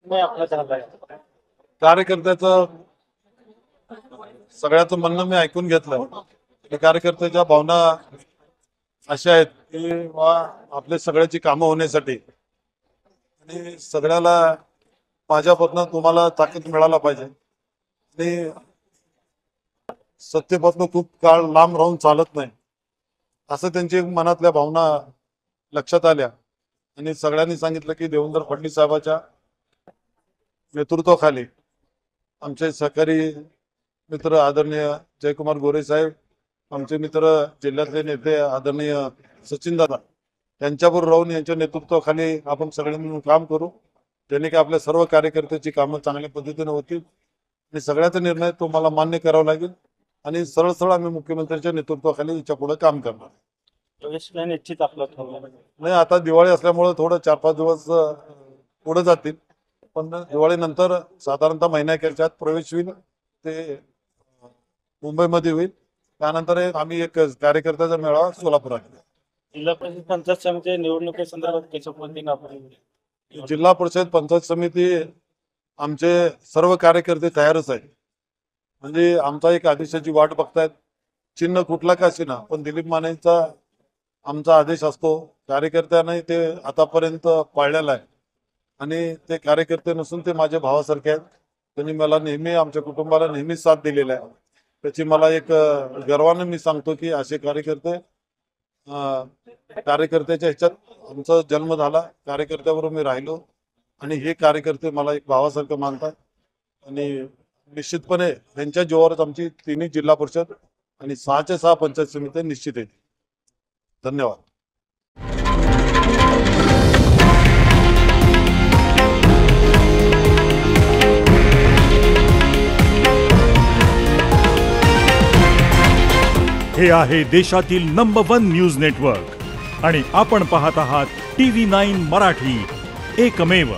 नाही आपला झालाय. कार्यकर्त्याचं सगळ्याचं म्हणणं मी ऐकून घेतलं. कार्यकर्त्याच्या भावना अशा आहेत की आपले सगळ्याची कामं होण्यासाठी आणि सगळ्याला माझ्यापासून तुम्हाला ताकद मिळायला पाहिजे आणि सत्तेपासून खूप काळ लांब राहून चालत नाही असं त्यांची मनातल्या भावना लक्षात आल्या आणि सगळ्यांनी सांगितलं की देवेंद्र फडणवीस साहेबांच्या नेतृत्वाखाली आमचे सहकारी मित्र आदरणीय जयकुमार गोरे साहेब, आमचे मित्र जिल्ह्यातले नेते आदरणीय सचिन दादा यांच्याबरोबर राहून यांच्या नेतृत्वाखाली आपण सगळे मिळून काम करू, ज्याने की आपल्या सर्व कार्यकर्त्याची कामं चांगल्या पद्धतीने होतील आणि सगळ्याचा निर्णय तुम्हाला मान्य करावा लागेल आणि सरळ सरळ आम्ही मुख्यमंत्र्यांच्या नेतृत्वाखाली याच्या पुढे काम करणार. प्रवेश निश्चित आपला ठरला नाही, आता दिवाळी असल्यामुळे थोडं 4-5 दिवस पुढे जातील, पण दिवाळीनंतर साधारणतः महिन्याखेरच्या आत प्रवेश होईल, ते मुंबईमध्ये होईल. त्यानंतर आम्ही एक कार्यकर्त्याचा मेळावा सोलापुरात. जिल्हा परिषद पंचायत समिती निवडणुकीसंदर्भात कशा पद्धतीने आपण जिल्हा परिषद पंचायत समिती आमचे सर्व कार्यकर्ते तयारच आहेत. म्हणजे आमचा एक आदेशाची वाट बघतायत. चिन्ह कुठला का असेना, पण दिलीप मानेंचा आमचा आदेश असतो. कार्यकर्त्यांनी ते आतापर्यंत पाळलेला आहे आणि ते कार्यकर्ते नसून ते माझ्या भावासारखे आहेत. त्यांनी मला नेहमी आमच्या कुटुंबाला नेहमी साथ दिलेला आहे. त्याची मला एक गर्वाने मी सांगतो की असे कार्यकर्त्याच्या ह्याच्यात आमचा जन्म झाला, कार्यकर्त्याबरोबर मी राहिलो आणि हे कार्यकर्ते मला एक भावासारखं मानतात आणि निश्चितपणे त्यांच्या जीवावरच आमची 3 जिल्हा परिषद आणि 6च्या 6 पंचायत समिती निश्चित आहेत. धन्यवाद. हे आहे देशातील नंबर 1 न्यूज नेटवर्क आणि आपण पाहत आहात TV9 मराठी, एकमेव.